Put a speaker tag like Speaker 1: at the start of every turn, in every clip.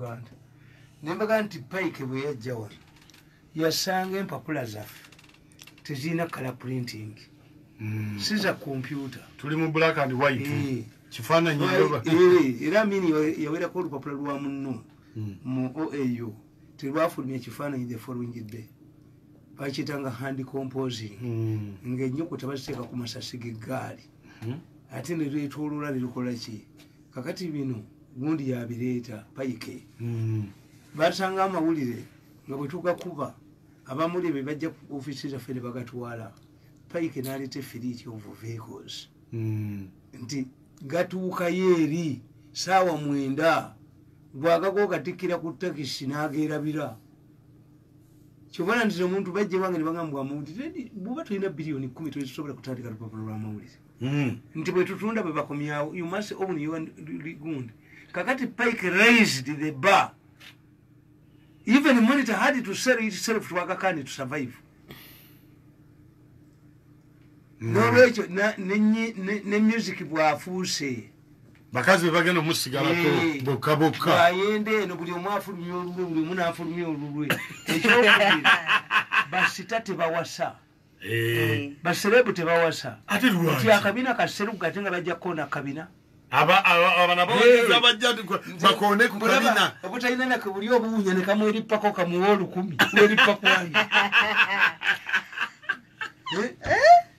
Speaker 1: Buganda nembaga nti Pike bwe yajja wano yasanga empapula zaffe tezirina color printing siza computer
Speaker 2: tuli mu black and white kifaananyi
Speaker 1: era mini yawerako olupapula lwa munno mu OAU terwafulumya ekifaananyi the following day bakiyitanga hand composing ng'ennyukuta baziteeka ku masasi g'eggaali ate ne lwetoloola lirukola ki kakati bino gundi yabireeta Pike basanga amawulire nga bwe tugakuba abamuli be bajja ku ofiisi zaffe ne bagatwala Pike n'aleeta fleet of vehicles nti gatuukayo eri saawa 9 bwagago gatikkira ku takisi n'ageerabira kyobala nti omuntu bajje wange ne bagamba amawulire buba tulina biliyoni 10 tetusobola kutandika lupapula lw'amawulire nti bwe tutunda bwe bakomyawo you must own your gundi kakati Pike raised the bar even the monitor had to sell itself to Agakani to survive nolwekyo ne music bwafuuse
Speaker 2: bakazi bagenda musigalako bokka bokka
Speaker 1: ayende eno buli omwafulumya olulwe buli munafulumya olulwe ekyokubiri basita tebawasa baserebu tebawasa nti akabina kaserugu ate nga bajja kkoona kabina
Speaker 2: abana baweza bajja bakone ku kabina
Speaker 1: obutalina nake buli obuwunya ne kamwerippako kamuwa 10 werippa kwange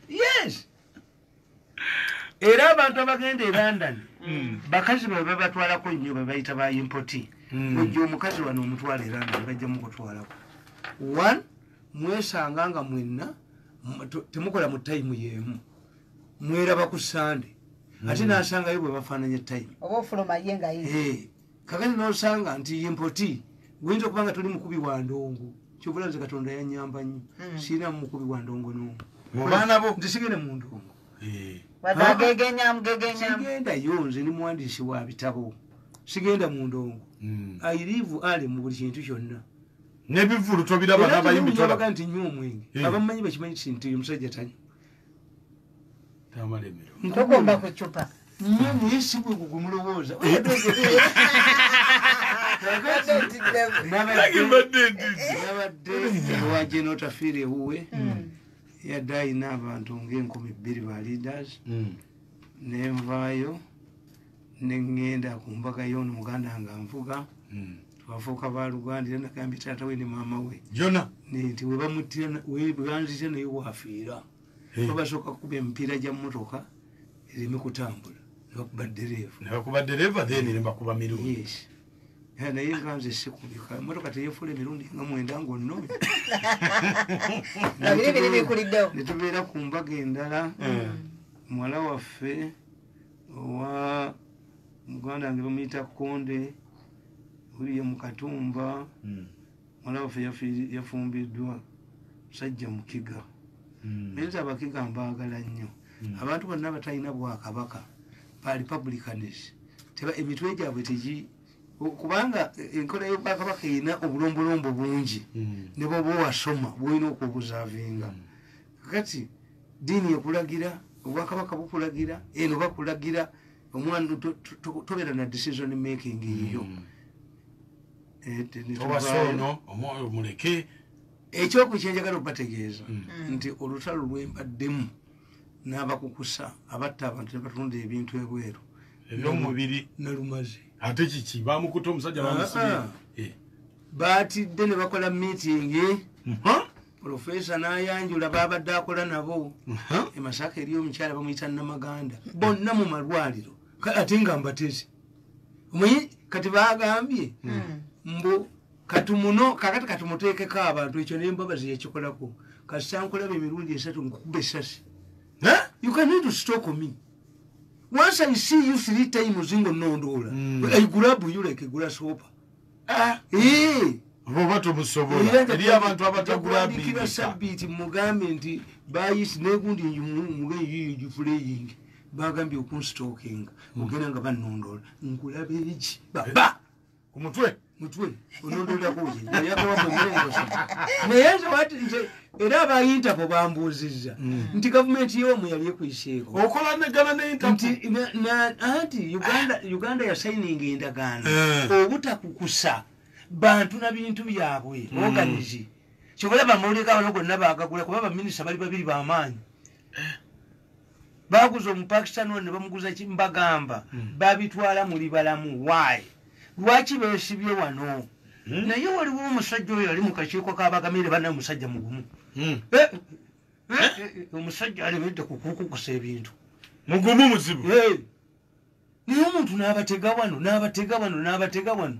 Speaker 1: yes era abantu abagenda e London bakazi bwe batwalako nnyo bwe bayita ba impoti ojja omukazi wano omutwala e London bajja mukutwalako 1 mwesanga nga mwenna temukola mu time yemu mweraba ku Sunday ate nasangayo bwe bafaananya time
Speaker 3: oba ofuluma ye nga ye
Speaker 1: kakati nosanga nti impoti guyinza okubanga tuli mukubi wa ndongo kyovula nze Katonda yanyamba nnyo siina mukubi wa ndongo n'omu
Speaker 2: mubaana bo
Speaker 1: nti sigende mu ndongo sigenda yo nze ni muwandiisi wa bitabo sigenda mu ndongo I live ali mu buli kintu kyonna
Speaker 2: nebivulu tobiraba n'abayimbi
Speaker 1: tolaga nti nnyo omwenge abamanyi bakimanyi nti omusajja tanywa
Speaker 2: tamalemero
Speaker 3: ntogomba kucupa
Speaker 1: nnyo naye si bwe gugumulowooza nabadde wa genotafiire ewuwe yadde ayina abantu nga2,000 ba leaders nenvaayo neŋŋenda ku mbaga y'ono muganda nga nvuga twafuuka baluganda era nagambye taata we ne maama we
Speaker 2: jona
Speaker 1: nti webanzita naye wafiira babasooka kukuba emipiira gya mmotoka ereme kutambula
Speaker 2: nebakuba dereva then nebakuba mirundi
Speaker 1: yes naye nga nze sikubika emotoka teyefuula emirundi nga 9 ng'onnome netubeera ku mbaga endala muwala waffe owa muganda wange bamuyita Konde uriye mu Katumba muwala waffe yafumbiddwa musajja mukiga naye abakiga mbaagala nnyo abantu bonna abatalina bwakabaka ba republicans emitwe gyabwe tegi kubanga enkola y'obwakabaka erina obulombolombo bungi ne bwoba owasoma bwolina okubuzaavinga kakati diini ekulagira obwakabaka bukulagira eno bakulagira omwana tobeera na decision making eyo
Speaker 2: obasono omwoyo muleke
Speaker 1: ekyoku kyenjagala okubategeeza nti olutalo lwembaddemu n'abakukusa abatta abantu ne batunda ebintu ebweru
Speaker 2: ebyomubiri
Speaker 1: nalumaze
Speaker 2: ate kiki bamukuta omusajja bamusibye
Speaker 1: baatidde ne bakola meeting profesa n'ayanjula babadde akola nabo emasaka eri omukyala bamuyita Namaganda bonna mu malwaliro ate nga mbatezi omanyi kati bagambye mbu katumuno kakati katumuteekeko abantu ekyo nembabazi yekikolako kasisankulaba emirundi 3 nkukuba essasi you can need to stalk me once I see you 3 times ngonondola I grab you like a grasshopper
Speaker 2: boba tomusobola eri abantu abatagulabikira
Speaker 1: sabiti mugambe nti bayisi negundi mugeyi jufuleying bagambye okunstalking ogenda nga banondola nkulabe eki baba
Speaker 2: kumutwe
Speaker 1: mutwe onondola koje yakawa mwenyewe naye wati nze era aba Interpol bambuuzizza nti gavumenti y'omu yali ekwiseeko
Speaker 2: okola negana ne Interpol
Speaker 1: anti Uganda yasayininga endagaano obutakukusa bantu na bintu byabwe organize kyobola bamawulika wano gonna baagagula kuba baminisita bali babiri b'amaanyi baguza omupakistan ne bamuguza kimbagamba babitwala muli balamu why lwaki beesibye wano naye waliwo omusajja oyo yali mu kakiiko k'abagamire banna omusajja mugumu omusajja alemedde kukukukusa ebintu
Speaker 2: mugumu muzibu
Speaker 1: naye omuntu n'abatega wano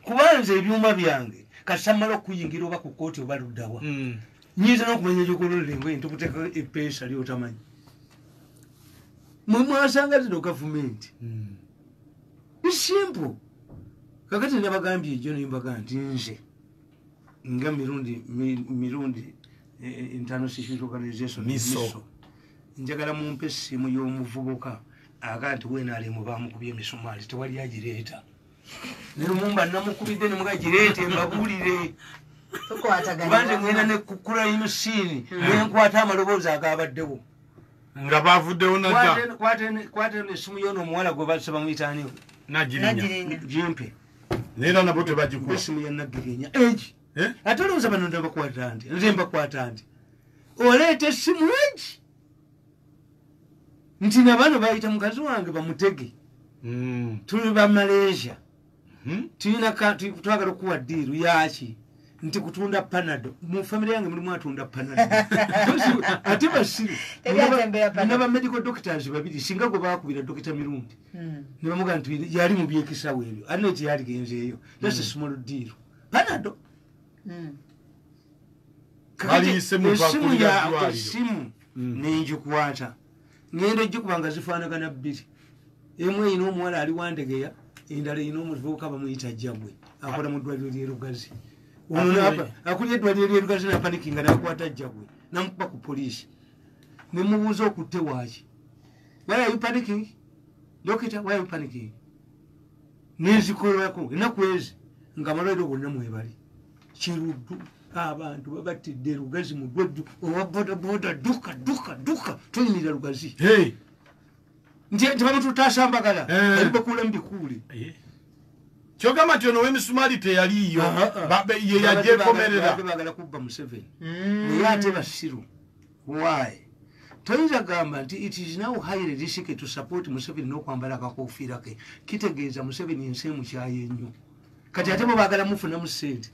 Speaker 1: kubanza ebyuma byange kasamala okuyingira oba ku kooti oba luddawa nyinza n'okumanya egyokololera engoye ntukuteeka epeesa lyotamanyi mwasanga zino gavumenti isimple kakati nabagambye ejo nembaga nti nze nga mirundi international security organization miso njagala mumpe essimu y'omuvubuka aga nti wenaalemu bamukubye emisumaali tewali agireeta nerumumba namukubidde nemugagireete mbabuulire kubanje ngenda ne crime scene nenkwata amaloboozi agabaddewo
Speaker 2: nga bavuddewo najja
Speaker 1: kwate nesimu yono omuwala gwe basabamuyitaaniwo
Speaker 2: nagirinya
Speaker 1: jimpe
Speaker 2: nera nabo tebagikuba
Speaker 1: esimu ya Nagirinya egi ate olowooza bano nze mbakwata nti oleeta essimu egi nti nabano bayita mukazi wange bamutege tuli ba Malaysia twagala okuwa ddiiru yaki nti kutunda panado mu family yange mulimu atunda panado ate basiru naba medical doctors babiri singa gwe bakubira Dr. Mirundi ne bamuga nti yali mu byekisawo ebyo alina ekiyali genzeeyo that's a small deal panado esimu nenjikwata ngenda ejjukubanga zifaanagana bbiri emu eyina omuwala ali wandegeya endala eyina omuvubuka bamuyita Jjagwe akola mu ddwaliro ly'erugazi akulya eddwaliro ly'erugazi napanikinga nakwata Jjagwe namukuba ku poliisi nemubuuza okutte waaki why are you panicking dokita why are you panicking nezikolako enaku ezi nga amalwaliro gonna mwebali kiruddu abantu babatidde Rugazi mu ddweddu owa bodaboda duka toyinira Rugazi nti tebamututaasambagala alibakula mbikuule
Speaker 2: kyogamba nti ono w'emisumaali teyaliiyo ye yagyekomerera
Speaker 1: bagala kubba Museveni naye ate basiru why toyinza gamba nti it is now highly risky to support Museveni n'okwambala akakofiira ke kitegeeza Museveni ensi emukyaye ennyo kati ate bo baagala mufunamu ssente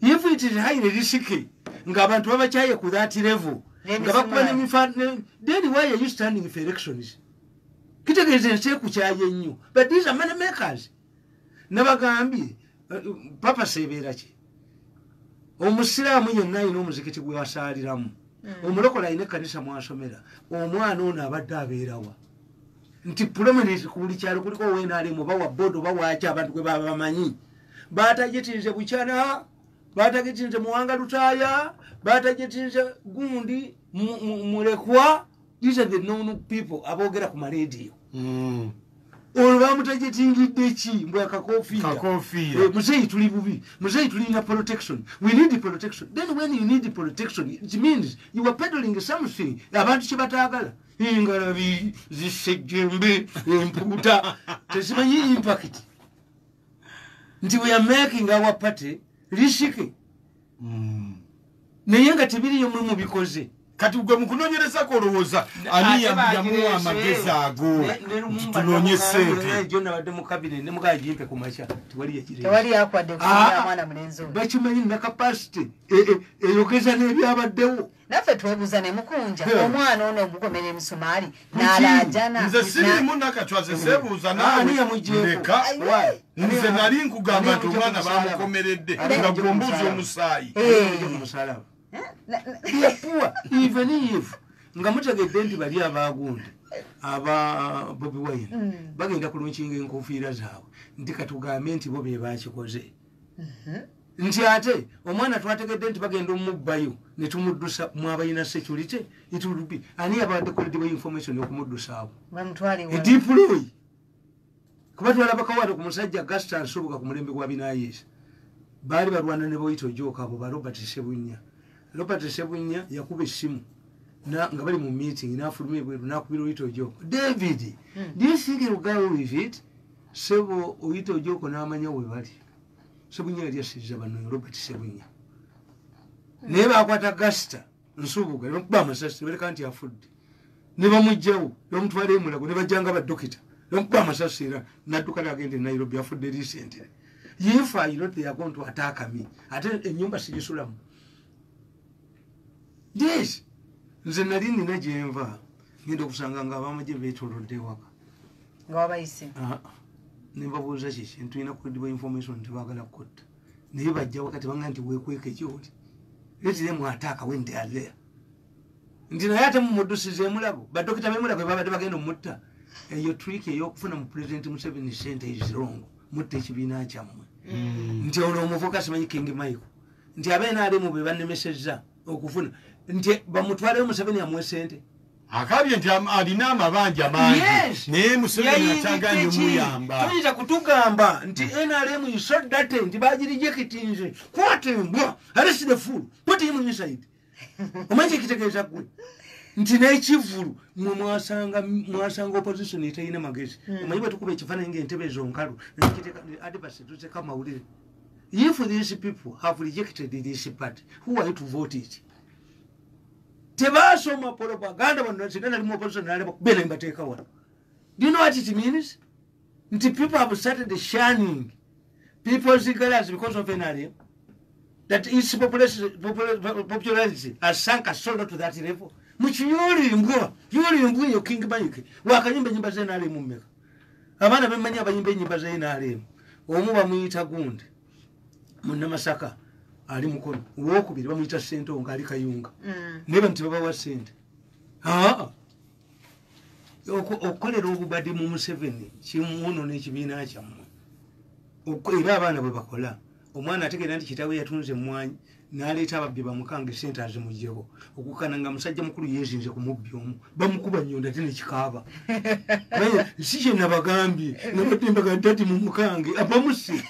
Speaker 1: if it is highly risky ng'abantu babakyaye ku that level nga bakuba n'emifaanano then why are you standing for elections kitegeeza ensi ekukyaye ennyo but these are money makers nabagambye papa sebeera ki omusiraamu yenna ayina omuzikiti gwe wasaaliramu omulokola ayina ekkanisa mwasomera omwana ono abadde abeerawa nti prominence ku buli kyalo kuliko wenaalemu bawa bodo bawaki abantu gwe baba bamanyi batajetinze bukyana batajetinze muwanga lutaaya batajetinze gundi mulekwa these are the known people aboogera ku marediyo olwo bamutajetingidde ki mbwe akakofiira muzeyi tuli bubi muzeyi tulina protection we need protection then when you need protection it means you are peddling something abantu kyebataagala engalabi zisejjembe empuuta tezimanyi impact nti we are making our party risky naye nga tebiriyo mulimu bikoze
Speaker 2: kati gwe mukunoonyerezako olowooza ani yamuwa amagezi ago tunoonye ssente
Speaker 1: jo nabadde mu kabine ne mugaa jimpe ku makya
Speaker 3: tewali yakwadde kufunira mwana mulenzi oyo
Speaker 1: bakimanyi na capacity eyogeza n'ebyabaddewo
Speaker 3: naffe twebuuza ne mukunja omwana ono omukomera emisumaali n'alaajana
Speaker 2: nze siriimu nakatwaze seebuuza naweleka nze nali nkugamba nti omwana bamukomeredde nga gwombuuza omusaayi
Speaker 1: musalaba yapua even if nga mutegedde nti bali abagundi aba Bobi Wine bagenda kulunkinga enkofiira zaabwe nti katugambe nti bo be bakikoze nti ate omwana twategedde nti bagenda omubbayo ne tumuddusa mwabayina security itulubi ani abadde kolediwa information yokumuddusaabo ediploy kuba twalabakawata ku musajja Gaston Nsubuga ku mulembe gwa Binayisa baali balwana ne Boyito Joka abo ba Robert Sebunya Robert Sebunya yakuba essimu nga bali mu meeting n'afuluma ebweru n'akubira Oyito Ojoko. David, do you think you'll go with it? Sebo Oyito Ojoko n'amanya we bali. Sebunya yali asizza bano Robert Sebunya. Naye baakwata Gasta Nsubuga ne bamukuba amasasi ne baleka nti afudde. Ne bamugjawo ne bamutwala emulago ne bajjanga baddokita ne bamukuba amasasi era n'adduka n'agenda e Nairobi afudde recently. If I know they are going to attack me, I tell a nyumba sijisulamu. Yes. Nze nali nina gye nva ngenda okusanga nga abamagye beetolodde ewaka.
Speaker 3: Nga wabayise?
Speaker 1: Ne mbabuuza kiki ntulina kudiwa information tebaagala kutta. Naye bajja wakati banga nti weekweke gy'oli. Letiremu ataaka when they are there. Nti naye ate mumuddusiza emulago. Baddokita b'emulago babadde bagenda omutta. Eyo trick ey'okufuna mu President Museveni ssente is wrong. Mutta ekibiina kyammwe. Nti ono omuvuka simanyi King Michael. Nti abeena ali mu be bannemesezza okufuna. Nti bamutwaleyo Museveni amuwe ssente.
Speaker 2: Akabye nti alina amabanja mangi. Naye Museveni akyaganye omuyamba.
Speaker 1: Tuyinza kutugamba nti NRM is so dirty nti bagirijekitinze. Kwata embwa. Arrest the fool. Put him inside. Omanyi ekitegeeza gwe. Nti n'ekivulu mwasanga opposition etalina magezi. Omanyi bwe tukuba ekifaananyi ng'entebe zonkalu adibasi tuzeka mawulire. If these people have rejected this party, who are you to vote it? Tebasoma propaganda banasina nalimu opposition naleba kubera imbateeka wano. Do you know what it means? Nti people have started shunning people's colors because of NRM. That its popularity has sunk a solo to that level. Muchi yuri mbwa yo King Michael wakanyimba nyimba ze NRM mmeka abana bemanya abanyimba nyimba ze NRM omu bamuyita Gundi munna Masaka ali mukono wokubiri bamuyita Sento nga ali Kayunga nebe nti baba wa sente okolera obubadi mu Museveni kimuno n'ekibiina kyammwe era abaana bwe bakola omwana ategeera nti kitawe yatunze mmwanyi n'aleeta ababbi bamukanga sente azimugyeho okukana nga musajja mukulu yeezinze ku mubbi omu bamukuba nnyonda ate nekikaaba si kye nabagambye nabadde mbaga ddati mu mukange abamusi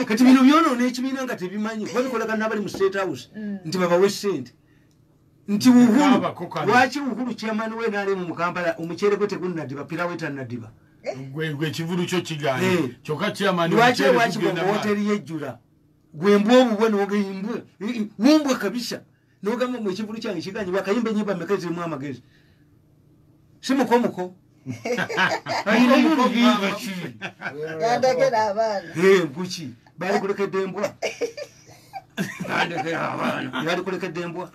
Speaker 1: kati bino byonoona ekibiina nga tebimanyi babikolagana n'abali mu State House nti babawe sente nti Uhuru lwaki Uhuru chairman we n'ali mu Kampala omuceere gwe tegunnadiba piraweta nnadiba
Speaker 2: gwe kivulu kyo kiganye kyokka chairman
Speaker 1: lwaki hoteri yejjula gwembwa obubwe n'ogayimbwe wumbwe kabisa n'ogamba mu ekivulu kyange kiganye bakayimba ennyimba mmeka zirimu amagezi si mukomuko
Speaker 3: yandekera abaana
Speaker 1: nkuki baali kulekedde embwa yandekera abaana baali kulekedde embwa